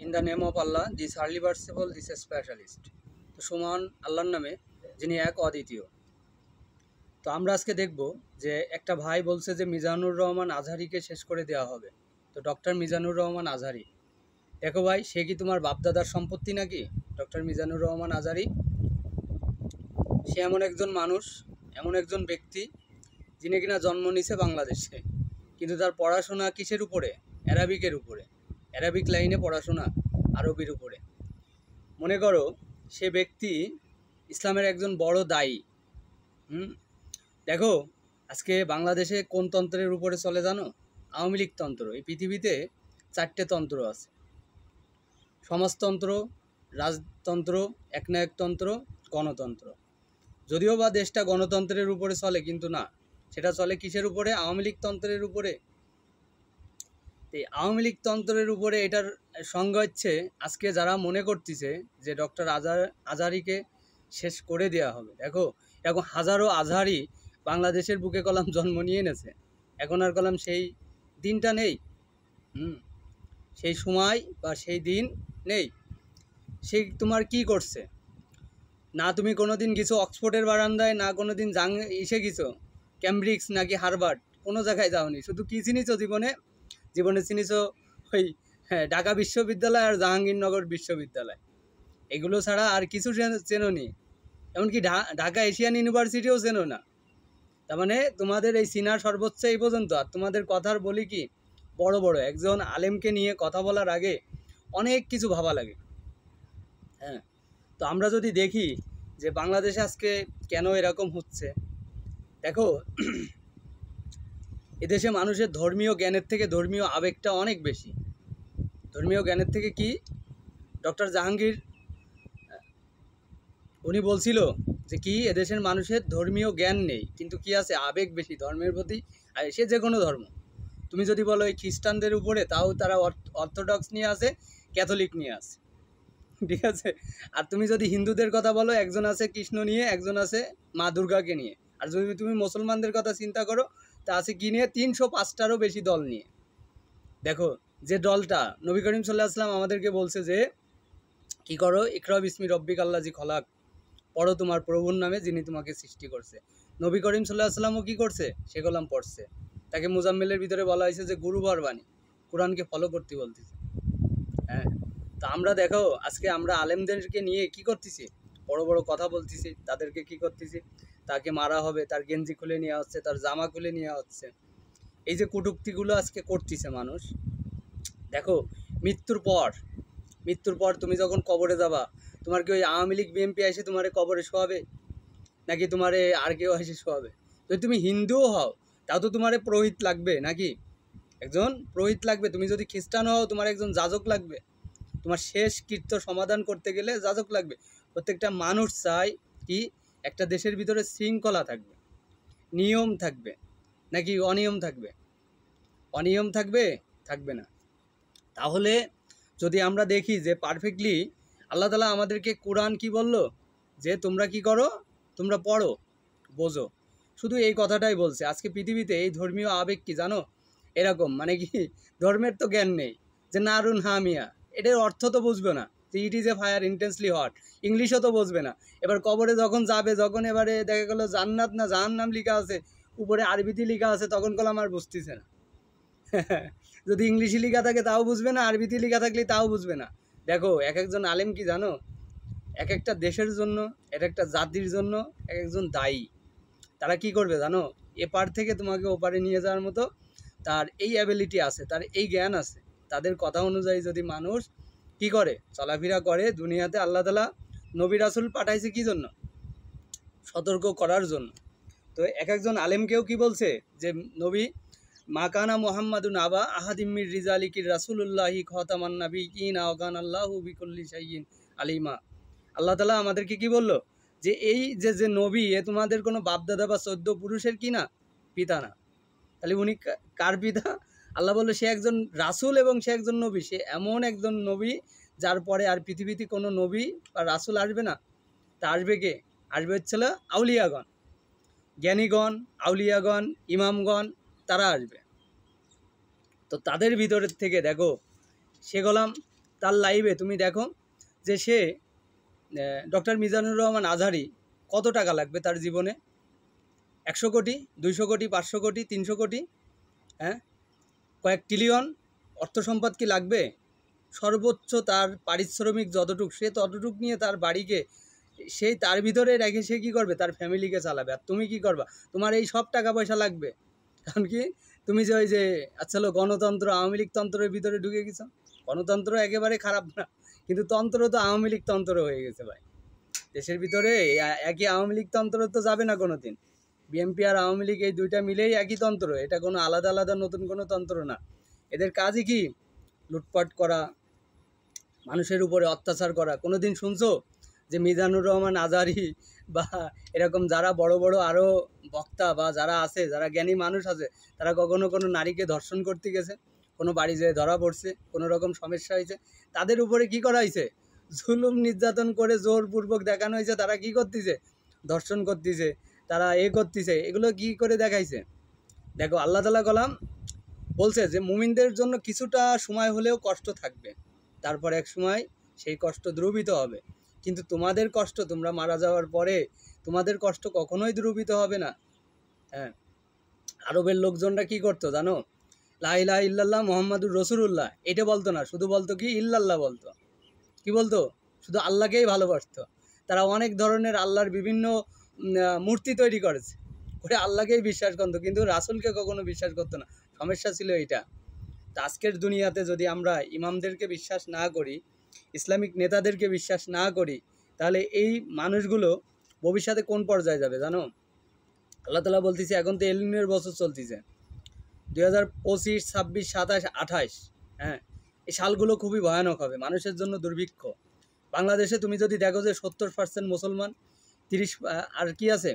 In the name of Allah, this highly merciful, this specialist. তো সমান আল্লাহর নামে যিনি এক অদ্বিতীয়। তো আমরা আজকে দেখব যে একটা ভাই বলছে যে মিজানুর রহমান আজহারিকে শেষ করে দেওয়া হবে। তো ডক্টর মিজানুর রহমান আজহারি, দেখো ভাই, সে কি তোমার বাপদাদার সম্পত্তি নাকি? ডক্টর মিজানুর রহমান আজহারি সে এমন একজন মানুষ, এমন একজন ব্যক্তি যিনি কিনা জন্ম নিছে বাংলাদেশে, কিন্তু তার পড়াশোনা কিসের উপরে? অ্যারাবিকের উপরে, অ্যারাবিক লাইনে পড়াশোনা, আরবির উপরে। মনে করো সে ব্যক্তি ইসলামের একজন বড় দায়ী। দেখো আজকে বাংলাদেশে কোন তন্ত্রের উপরে চলে জানো? আওয়ামী লীগ তন্ত্র। এই পৃথিবীতে 4টে তন্ত্র আছে: সমাজতন্ত্র, রাজতন্ত্র, একনায়কতন্ত্র, গণতন্ত্র। যদিও বা দেশটা গণতন্ত্রের উপরে চলে, কিন্তু না, সেটা চলে কিসের উপরে? আওয়ামী লীগ তন্ত্রের উপরে। এই আওয়ামী লীগ তন্ত্রের উপরে এটার সংজ্ঞা হচ্ছে, আজকে যারা মনে করতেছে যে ডক্টর আজহারিকে শেষ করে দেওয়া হবে, দেখো এখন হাজারো আজহারি বাংলাদেশের বুকে কলম জন্ম নিয়ে এনেছে, এখন আর কলম সেই দিনটা নেই, সেই সময় বা সেই দিন নেই। সেই তোমার কি করছে? না তুমি কোনোদিন গেছো অক্সফোর্ডের বারান্দায়, না কোনোদিন এসে গেছো ক্যামব্রিক্স নাকি হারবার্ড, কোনো জায়গায় যাওনি। শুধু কী চিনিছো জীবনে? জীবনে চিনিছো ওই ঢাকা বিশ্ববিদ্যালয় আর জাহাঙ্গীরনগর বিশ্ববিদ্যালয়, এগুলো ছাড়া আর কিছু চেনোনি। এমনকি ঢাকা এশিয়ান ইউনিভার্সিটিও চেনো না। তার মানে তোমাদের এই চিনার সর্বোচ্চ এই পর্যন্ত। আর তোমাদের কথার বলি কি, বড় বড় একজন আলেমকে নিয়ে কথা বলার আগে অনেক কিছু ভাবা লাগে। হ্যাঁ, তো আমরা যদি দেখি যে বাংলাদেশে আজকে কেন এরকম হচ্ছে, দেখো এদেশে মানুষের ধর্মীয় জ্ঞানের থেকে ধর্মীয় আবেগটা অনেক বেশি। ধর্মীয় জ্ঞানের থেকে কি, ডক্টর জাহাঙ্গীর উনি বলছিল যে কি, এদেশের মানুষের ধর্মীয় জ্ঞান নেই, কিন্তু কি আছে, আবেগ বেশি ধর্মের প্রতি। আর সে যে কোনো ধর্ম, তুমি যদি বলো এই খ্রিস্টানদের উপরে, তাও তারা অর্থোডক্স নিয়ে আসে, ক্যাথলিক নিয়ে আসে, ঠিক আছে। আর তুমি যদি হিন্দুদের কথা বলো, একজন আছে কৃষ্ণ নিয়ে, একজন আছে মা দুর্গাকে নিয়ে। আর যদি তুমি মুসলমানদের কথা চিন্তা করো, তা আছে কি নিয়ে? 305টারও বেশি দল নিয়ে। দেখো যে দলটা নবী করিম সাল্লাল্লাহু আলাইহি ওয়াসাল্লাম আমাদেরকে বলছে যে কি করো, ইকরা বিসমি রব্বিক আল্লাযী খলাক, পড়ো তোমার প্রভুর নামে যিনি তোমাকে সৃষ্টি করছে। নবী করিম সাল্লাল্লাহু আলাইহি ওয়াসাল্লামও কী করছে? সে গোলাম পড়ছে। তাকে মুজাম্মিলের ভিতরে বলা হয়েছে যে গুরুবার বাণী, কোরআনকে ফলো করতে বলতেছে। হ্যাঁ, তো আমরা দেখো আজকে আমরা আলেমদেরকে নিয়ে কি করতেছি? বড় বড় কথা বলতেছি, তাদেরকে কি করতেছি? তাকে মারা হবে, তার গেঞ্জি খুলে নেওয়া হচ্ছে, তার জামা খুলে নেওয়া হচ্ছে। এই যে কটূক্তিগুলো আজকে করতেছে মানুষ, দেখো মৃত্যুর পর তুমি যখন কবরে যাবা, তোমার কি ওই আওয়ামী লীগ বিএনপি এসে তোমার কবরে শোয়াবে, নাকি তোমার আর কেউ এসে শোয়াবে? যদি তুমি হিন্দুও হও, তাও তো তোমার পুরোহিত লাগবে, নাকি? একজন পুরোহিত লাগবে। তুমি যদি খ্রিস্টান হও, তোমার একজন যাজক লাগবে। তোমার শেষ কৃত্য সমাধান করতে গেলে যাজক লাগবে। প্রত্যেকটা মানুষ চায় কি, একটা দেশের ভিতরে শৃঙ্খলা থাকবে, নিয়ম থাকবে, নাকি অনিয়ম থাকবে? অনিয়ম থাকবে? থাকবে না। তাহলে যদি আমরা দেখি যে পারফেক্টলি আল্লাহ তাআলা আমাদেরকে কোরআন কি বলল, যে তোমরা কি করো, তোমরা পড়ো, বোঝো, শুধু এই কথাটাই বলছে। আজকে পৃথিবীতে এই ধর্মীয় আবেগ কি জানো? এরকম, মানে কি, ধর্মের তো জ্ঞান নেই, যে নারুন হামিয়া, এটার অর্থ তো বুঝবে না, যে it is a fire intensely hot, ইংলিশও তো বুঝবে না। এবার কবরে যখন যাবে, যখন এবারে দেখা গেলো জান্নাত না জাহান্নাম লেখা আছে, উপরে আরবিতে লেখা আছে, তখন কলম আর বুঝতেছে না। যদি ইংলিশে লেখা থাকে তাও বুঝবে না, আরবিতে লেখা থাকলে তাও বুঝবে না। দেখো এক একজন আলেম কি জানো, এক একটা দেশের জন্য, এক একটা জাতির জন্য এক একজন দায়ী। তারা কি করবে জানো? এপার থেকে তোমাকে ওপারে নিয়ে যাওয়ার মতো তার এই অ্যাবিলিটি আছে, তার এই জ্ঞান আছে। তাদের কথা অনুযায়ী যদি মানুষ কি করে, চলাফেরা করে দুনিয়াতে, আল্লাহ তাআলা নবী রাসূল পাঠাইছে কি জন্য? সতর্ক করার জন্য। তো এক একজন আলেমকেও কি বলছে যে নবী, মাকানা মুহাম্মাদুন আবা আহাদিম মির রিজালিকির রাসূলুল্লাহি খাতামান নাবিয়িন ওয়া কানা আল্লাহু বিকুল্লি শাইইন আলিমা। আল্লাহ তাআলা আমাদেরকে কি বলল, যে এই যে যে নবী, এ তোমাদের কোনো বাপদাদা বা 14 পুরুষের কি না, পিতা না। তাহলে উনি কার পিতা? আল্লাহ বললো সে একজন রাসূল এবং সে একজন নবী। সে এমন একজন নবী যার পরে আর পৃথিবীতে কোনো নবী বা রাসূল আসবে না। তা আসবে কে? আসবে হচ্ছিল আউলিয়াগণ, জ্ঞানীগণ, আউলিয়াগণ, ইমামগণ, তারা আসবে। তো তাদের ভিতরের থেকে দেখো সে গোলাম তার লাইভে তুমি দেখো যে সে ডক্টর মিজানুর রহমান আজহারি কত টাকা লাগবে তার জীবনে, 100 কোটি, 200 কোটি, 500 কোটি, 300 কোটি, হ্যাঁ, কয়েক ট্রিলিয়ন অর্থ সম্পদ কি লাগবে? সর্বোচ্চ তার পারিশ্রমিক যতটুক, সে ততটুক নিয়ে তার বাড়িকে সেই তার ভিতরে রেখে সে কী করবে? তার ফ্যামিলিকে চালাবে। আর তুমি কি করবা? তোমার এই সব টাকা পয়সা লাগবে, কারণ কি তুমি যে ওই যে আসলে গণতন্ত্র আওয়ামী লীগ তন্ত্রের ভিতরে ঢুকে গেছো। গণতন্ত্র একেবারে খারাপ না, কিন্তু তন্ত্র তো আওয়ামী লীগ তন্ত্র হয়ে গেছে ভাই। দেশের ভিতরে একই আওয়ামী লীগ তন্ত্র তো যাবে না কোনো দিন। বিএনপি আর আওয়ামী লীগ এই দুইটা মিলেই একই তন্ত্র, এটা কোনো আলাদা আলাদা নতুন কোনো তন্ত্র না। এদের কাজই কি? লুটপাট করা, মানুষের উপরে অত্যাচার করা। কোনো দিন শুনছো যে মিজানুর রহমান আজহারি বা এরকম যারা বড় বড় আরও বক্তা বা যারা আছে, যারা জ্ঞানী মানুষ আছে, তারা কখনো কোনো নারীকে ধর্ষণ করতে গেছে, কোনো বাড়ি যেয়ে ধরা পড়ছে, কোনো রকম সমস্যা হয়েছে, তাদের উপরে কি করা হয়েছে? জুলুম নির্যাতন করে জোরপূর্বক দেখানো হয়েছে তারা কি করতেছে? ধর্ষণ করতেছে, তারা করতেছে। এগুলো কি করে দেখাইছে? দেখো, আল্লাহ তাআলা কলাম বলছে যে মুমিনদের জন্য কিছুটা সময় হলেও কষ্ট থাকবে, তারপর এক সময় সেই কষ্ট দ্রবীত হবে। কিন্তু তোমাদের কষ্ট, তোমরা মারা যাওয়ার পরে তোমাদের কষ্ট কখনোই দ্রবীত হবে না। হ্যাঁ, আরবের লোকজনরা কি করতো জানো? লা ইলাহা ইল্লাল্লাহ মুহাম্মাদুর রাসূলুল্লাহ এটা বলতো না, শুধু বলতো কি ইল্লাল্লাহ বলতো। কি বলতো? শুধু আল্লাহকেই ভালোবাসতো। তারা অনেক ধরনের আল্লাহর বিভিন্ন মূর্তি তৈরি করেছে, করে আল্লাহকেই বিশ্বাস করতো, কিন্তু রাসূলকে কখনো বিশ্বাস করতো না। সমস্যা ছিল এইটা। তো আজকের দুনিয়াতে যদি আমরা ইমামদেরকে বিশ্বাস না করি, ইসলামিক নেতাদেরকে বিশ্বাস না করি, তাহলে এই মানুষগুলো ভবিষ্যতে কোন পর্যায়ে যাবে জানো? আল্লাহ তাআলা বলতেছে, এখন তো এলিনের বছর চলতেছে, 2025, 26, 27, 28, হ্যাঁ, এই সালগুলো খুবই ভয়ানক হবে মানুষের জন্য, দুর্ভিক্ষ। বাংলাদেশে তুমি যদি দেখো যে 70% মুসলমান, 30 আর কি আছে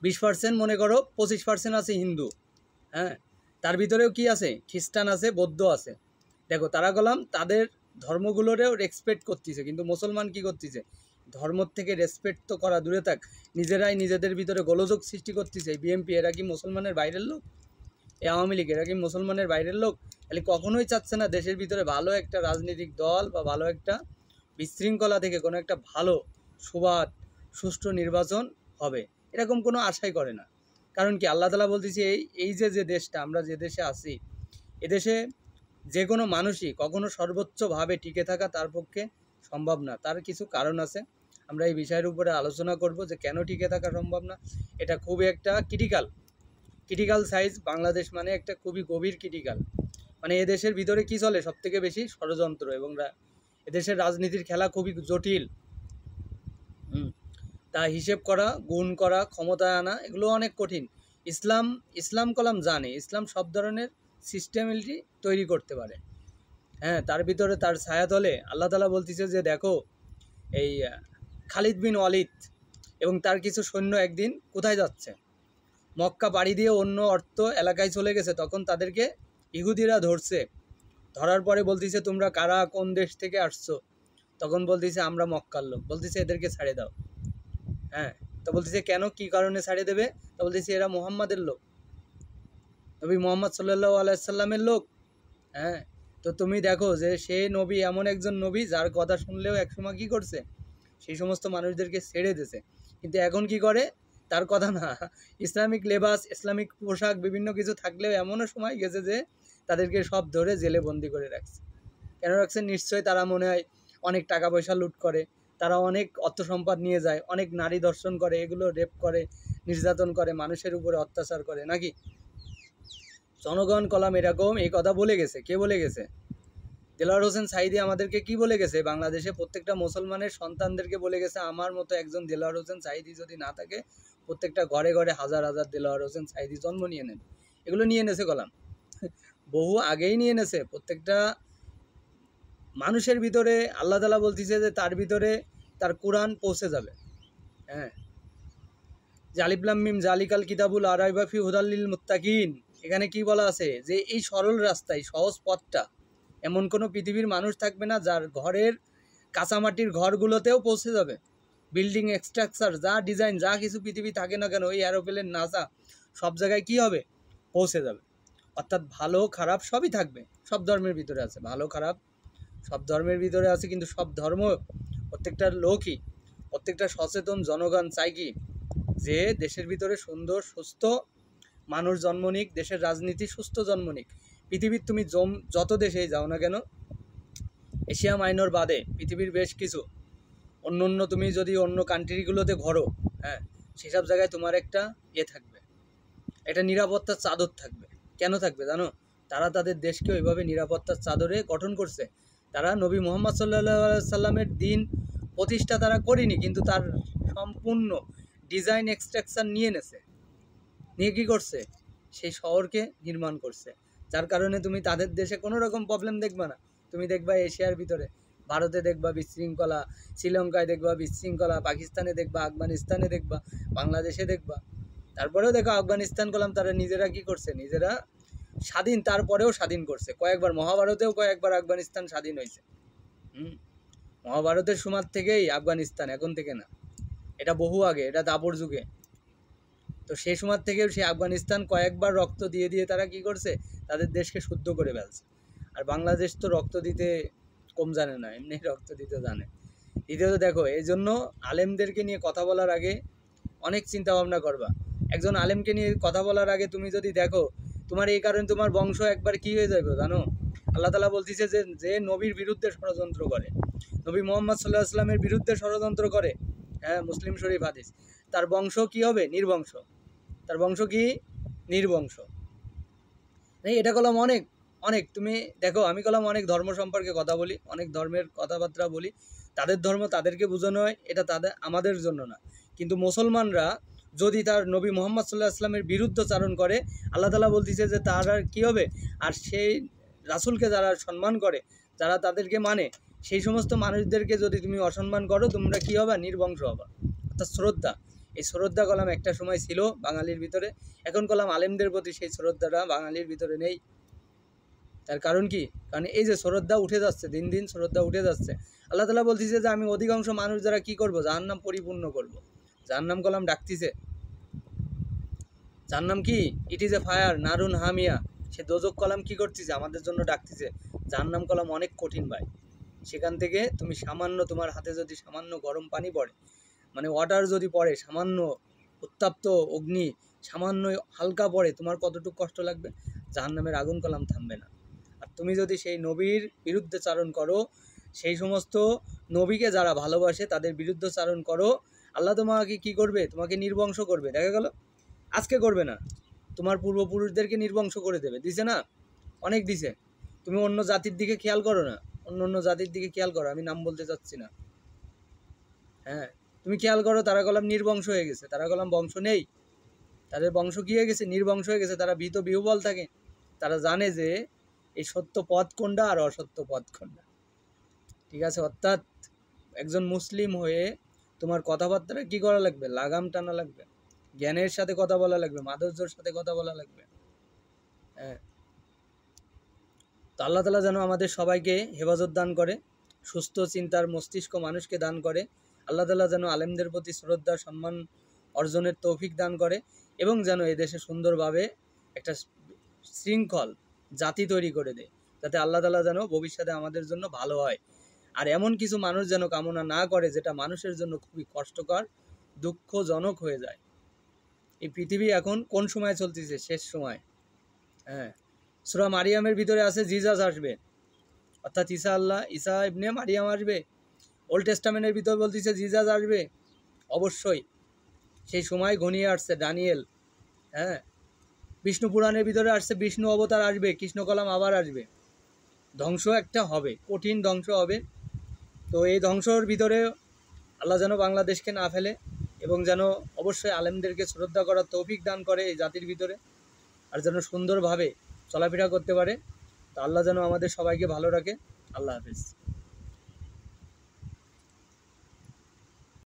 20% মনে করো, 25% আছে হিন্দু, হ্যাঁ, তার ভিতরেও কি আছে? খ্রিস্টান আছে, বৌদ্ধ আছে। দেখো, তারা গলাম তাদের ধর্মগুলোরেও রেসপেক্ট করতেছে, কিন্তু মুসলমান কি করতেছে? ধর্ম থেকে রেসপেক্ট তো করা দূরে থাক, নিজেরাই নিজেদের ভিতরে গোলযোগ সৃষ্টি করতেছে। বিএনপি এরা কি মুসলমানের বাইরের লোক? এই আওয়ামী লীগ এরা কি মুসলমানের বাইরের লোক? তাহলে কখনোই চাচ্ছে না দেশের ভিতরে ভালো একটা রাজনৈতিক দল বা ভালো একটা বিশৃঙ্খলা থেকে কোনো একটা ভালো সুবাদ সুষ্ঠু নির্বাচন হবে, এরকম কোনো আশাই করে না। কারণ কি? আল্লাহ তাআলা বলতেছে এই যে দেশটা, আমরা যে দেশে আছি, এদেশে যে কোনো মানুষই কখনো সর্বোচ্চভাবে টিকে থাকা তার পক্ষে সম্ভব না। তার কিছু কারণ আছে, আমরা এই বিষয়ের উপরে আলোচনা করব যে কেন টিকে থাকা সম্ভব না। এটা খুবই একটা ক্রিটিক্যাল সাইজ। বাংলাদেশ মানে একটা খুবই গভীর ক্রিটিক্যাল, মানে এদেশের ভিতরে কি চলে? সবথেকে বেশি ষড়যন্ত্র, এবং এদেশের রাজনীতির খেলা খুবই জটিল। তা হিসেব করা, গুণ করা, ক্ষমতায় আনা, এগুলো অনেক কঠিন। ইসলাম কলাম জানে, ইসলাম সব ধরনের সিস্টেমিলিটি তৈরি করতে পারে। হ্যাঁ, তার ভিতরে তার ছায়াতলে আল্লাহ তাআলা বলতেছে যে দেখো, এই খালিদ বিন ওয়ালিদ এবং তার কিছু সৈন্য একদিন কোথায় যাচ্ছে? মক্কা পাড়ি দিয়ে অন্য অর্থ এলাকায় চলে গেছে। তখন তাদেরকে ইহুদিরা ধরছে, ধরার পরে বলতেছে তোমরা কারা, কোন দেশ থেকে আসছো? তখন বলতেছে আমরা মক্কার লোক। বলতেছে এদেরকে ছাড়ে দাও। হ্যাঁ, তো বলতেছে কেন, কি কারণে ছাড়িয়ে দেবে? তো বলতেছে এরা মুহাম্মাদের লোক, নবী মুহাম্মদ সাল্লাল্লাহু আলাইহি সাল্লামের লোক। হ্যাঁ, তো তুমি দেখো যে সেই নবী এমন একজন নবী যার কথা শুনলেও একসময় কী করছে? সেই সমস্ত মানুষদেরকে ছেড়ে দিয়েছে। কিন্তু এখন কি করে? তার কথা না, ইসলামিক লেবাস, ইসলামিক পোশাক বিভিন্ন কিছু থাকলেও এমনও সময় গেছে যে তাদেরকে সব ধরে জেলে বন্দি করে রাখছে। কেন রাখছে? নিশ্চয়ই তারা মনে হয় অনেক টাকা পয়সা লুট করে, তারা অনেক অর্থ সম্পদ নিয়ে যায়, অনেক নারী দর্শন করে, এগুলো রেপ করে, নির্যাতন করে, মানুষের উপরে অত্যাচার করে নাকি? জনগণ কলাম এরকম এই কথা বলে গেছে। কে বলে গেছে? দেলোয়ার হোসেন সাঈদী আমাদেরকে কি বলে গেছে? বাংলাদেশে প্রত্যেকটা মুসলমানের সন্তানদেরকে বলে গেছে, আমার মতো একজন দেলোয়ার হোসেন সাঈদী যদি না থাকে, প্রত্যেকটা ঘরে ঘরে হাজার হাজার দেলোয়ার হোসেন সাঈদী জন্ম নিয়ে নেন। এগুলো নিয়ে এনেছে কলাম, বহু আগেই নিয়ে এনেছে। প্রত্যেকটা মানুষের ভিতরে আল্লাহ তাআলা বলতেছে যে তার ভিতরে তার কোরআন পৌঁছে যাবে। হ্যাঁ, যে আলিফ লাম মিম জালিকাল কিতাবুল লা রাইবা ফি হুদাল লিল মুত্তাকিন, এখানে কি বলা আছে? যে এই সরল রাস্তায়, সহজ পথটা, এমন কোনো পৃথিবীর মানুষ থাকবে না যার ঘরের কাঁচামাটির ঘরগুলোতেও পৌঁছে যাবে। বিল্ডিং স্ট্রাকচার যা ডিজাইন যা কিছু পৃথিবী থাকে না কেন, ওই অ্যারোপ্লেন, নাসা, সব জায়গায় কি হবে? পৌঁছে যাবে। অর্থাৎ ভালো খারাপ সবই থাকবে, সব ধর্মের ভিতরে আছে ভালো খারাপ সব ধর্মের ভিতরে আছে, কিন্তু সব ধর্ম প্রত্যেকটা লোকই, প্রত্যেকটা সচেতন জনগণ চাই কি যে দেশের ভিতরে সুন্দর সুস্থ মানুষ জন্ম নিক, দেশের রাজনীতি সুস্থ জন্ম নিক। পৃথিবীর তুমি যত দেশেই যাও না কেন, এশিয়া মাইনর বাদে পৃথিবীর বেশ কিছু অন্য অন্য তুমি যদি অন্য কান্ট্রিগুলোতে ঘোরো, হ্যাঁ, সেসব জায়গায় তোমার একটা থাকবে, একটা নিরাপত্তার চাদর থাকবে। কেন থাকবে জানো? তারা তাদের দেশকে ওইভাবে নিরাপত্তার চাদরে গঠন করছে। তারা নবী মুহাম্মদ সাল্লাল্লাহু আলাইহি সাল্লামের দিন প্রতিষ্ঠা তারা করেনি, কিন্তু তার সম্পূর্ণ ডিজাইন এক্সট্রাকশন নিয়ে নেছে, নিয়ে কী করছে, সেই শহরকে নির্মাণ করছে। যার কারণে তুমি তাদের দেশে কোনো রকম প্রবলেম দেখবা না। তুমি দেখবা এশিয়ার ভিতরে, ভারতে দেখবা বিশৃঙ্খলা, শ্রীলঙ্কায় দেখবা বিশৃঙ্খলা, পাকিস্তানে দেখবা, আফগানিস্তানে দেখবা, বাংলাদেশে দেখবা। তারপরেও দেখো আফগানিস্তান করলাম, তারা নিজেরা কি করছে, নিজেরা স্বাধীন, তারপরেও স্বাধীন করছে কয়েকবার। মহাভারতেও কয়েকবার আফগানিস্তান স্বাধীন হয়েছে। মহাভারতের সময় থেকেই আফগানিস্তান, এখন থেকে না, এটা বহু আগে, এটা দাপর যুগে। তো সেই সময় থেকেও সেই আফগানিস্তান কয়েকবার রক্ত দিয়ে দিয়ে তারা কি করছে, তাদের দেশকে শুদ্ধ করে ফেলছে। আর বাংলাদেশ তো রক্ত দিতে কম জানে না, এমনি রক্ত দিতে জানে। দ্বিতীয়ত দেখো, এই জন্য আলেমদেরকে নিয়ে কথা বলার আগে অনেক চিন্তা ভাবনা করবা। একজন আলেমকে নিয়ে কথা বলার আগে তুমি যদি দেখো, তোমার এই কারণে তোমার বংশ একবার কি হয়ে যাবে জানো? আল্লাহ তাআলা বলতেছে যে যে নবীর বিরুদ্ধে ষড়যন্ত্র করে, নবী মুহাম্মদ সাল্লাল্লাহু আলাইহি ওয়াসাল্লামের বিরুদ্ধে ষড়যন্ত্র করে, হ্যাঁ, মুসলিম শরীফ হাদিস, তার বংশ কি হবে? নির্বংশ। তার বংশ কি? নির্বংশ। এটা কলাম অনেক অনেক, তুমি দেখো, আমি কলাম অনেক ধর্ম সম্পর্কে কথা বলি, অনেক ধর্মের কথাবার্তা বলি, তাদের ধর্ম তাদেরকে বোঝানো হয়, এটা তাদের আমাদের জন্য না। কিন্তু মুসলমানরা যদি তার নবী মুহাম্মদ সাল্লাল্লাহু আলাইহি ওয়াসাল্লামের বিরুদ্ধাচারণ করে, আল্লাহ তাআলা বলতেছে যে তার আর কী হবে? আর সেই রাসূলকে যারা সম্মান করে, যারা তাদেরকে মানে, সেই সমস্ত মানুষদেরকে যদি তুমি অসম্মান করো, তোমরা কী হবে? নির্বংশ হবে। অর্থাৎ শ্রদ্ধা, এই শ্রদ্ধা কলাম একটা সময় ছিল বাঙালির ভিতরে, এখন কলাম আলেমদের প্রতি সেই শ্রদ্ধাটা বাঙালির ভিতরে নেই। তার কারণ কি? কারণ এই যে শ্রদ্ধা উঠে যাচ্ছে, দিন দিন শ্রদ্ধা উঠে যাচ্ছে। আল্লাহ তাআলা বলতেছে যে আমি অধিকাংশ মানুষ যারা কি করব, জাহান্নাম পরিপূর্ণ করব। জাহান্নাম কলাম ডাকতেছে, জাহান্নাম কি? ইট ইজ এ ফায়ার নারুন হামিয়া। সে দোজক কলাম কি করতেছে? আমাদের জন্য ডাকতেছে। জাহান্নাম কলাম অনেক কঠিন ভাই। সেখান থেকে তুমি সামান্য, তোমার হাতে যদি সামান্য গরম পানি পড়ে, মানে ওয়াটার যদি পড়ে, সামান্য উত্তাপ্ত অগ্নি সামান্য হালকা পড়ে, তোমার কতটুকু কষ্ট লাগবে? জাহান্নামের আগুন কলাম থামবে না। আর তুমি যদি সেই নবীর বিরুদ্ধে চারণ করো, সেই সমস্ত নবীকে যারা ভালোবাসে তাদের বিরুদ্ধে চারণ করো, আল্লাহ তোমাকে কি করবে? তোমাকে নির্বংশ করবে। দেখা গেল আজকে করবে না, তোমার পূর্বপুরুষদেরকে নির্বংশ করে দেবে। দিছে না? অনেক দিছে। তুমি অন্য জাতির দিকে খেয়াল করো না, অন্য অন্য জাতির দিকে খেয়াল করো, আমি নাম বলতে চাচ্ছি না, হ্যাঁ, তুমি খেয়াল করো, তারা কলাম নির্বংশ হয়ে গেছে, তারা কলাম বংশ নেই, তাদের বংশ কী হয়ে গেছে? নির্বংশ হয়ে গেছে। তারা ভীত বিহ্বল থাকে, তারা জানে যে এই সত্য পথ কোনটা আর অসত্য পথ কোনটা। ঠিক আছে? অর্থাৎ একজন মুসলিম হয়ে তোমার কথাবার্তা কী করা লাগবে? লাগাম টানা লাগবে, জ্ঞানের সাথে কথা বলা লাগবে, মাধুর্যের সাথে কথা বলা লাগবে। হ্যাঁ, তো আল্লাহ তাআলা যেন আমাদের সবাইকে হেফাজত দান করে, সুস্থ চিন্তার মস্তিষ্ক মানুষকে দান করে। আল্লাহ তাআলা যেন আলেমদের প্রতি শ্রদ্ধা সম্মান অর্জনের তৌফিক দান করে, এবং যেন এদেশে সুন্দরভাবে একটা শৃঙ্খল জাতি তৈরি করে দেয়, যাতে আল্লাহ তাআলা যেন ভবিষ্যতে আমাদের জন্য ভালো হয়। আর এমন কিছু মানুষ যেন কামনা না করে যেটা মানুষের জন্য খুবই কষ্টকর, দুঃখজনক হয়ে যায়। এই পৃথিবী এখন কোন সময় চলতেছে? শেষ সময়। হ্যাঁ, সূরা মারিয়ামের ভিতরে আছে জিজাস আসবে, অর্থাৎ ঈসা ইবনে মারিয়াম আসবে। ওল্ড টেস্টামেন্টের ভিতরে বলতেছে জিজাস আসবে অবশ্যই। সেই সময় ঘনিয়ে আসছে। দানিয়েল, হ্যাঁ, বিষ্ণু পুরাণের ভিতরে আসছে বিষ্ণু অবতার আসবে, কৃষ্ণকলাম আবার আসবে। ধ্বংস একটা হবে, কঠিন ধ্বংস হবে। তো এই ধ্বংসর ভিতরে আল্লাহ যেন বাংলাদেশকে না ফেলে, এবং যেন অবশ্যই আলেমদেরকে শ্রদ্ধা করার তৌফিক দান করে এই জাতির ভিতরে, আর যেন সুন্দরভাবে চলাফেরা করতে পারে। তো আল্লাহ যেন আমাদের সবাইকে ভালো রাখে। আল্লাহ হাফেজ।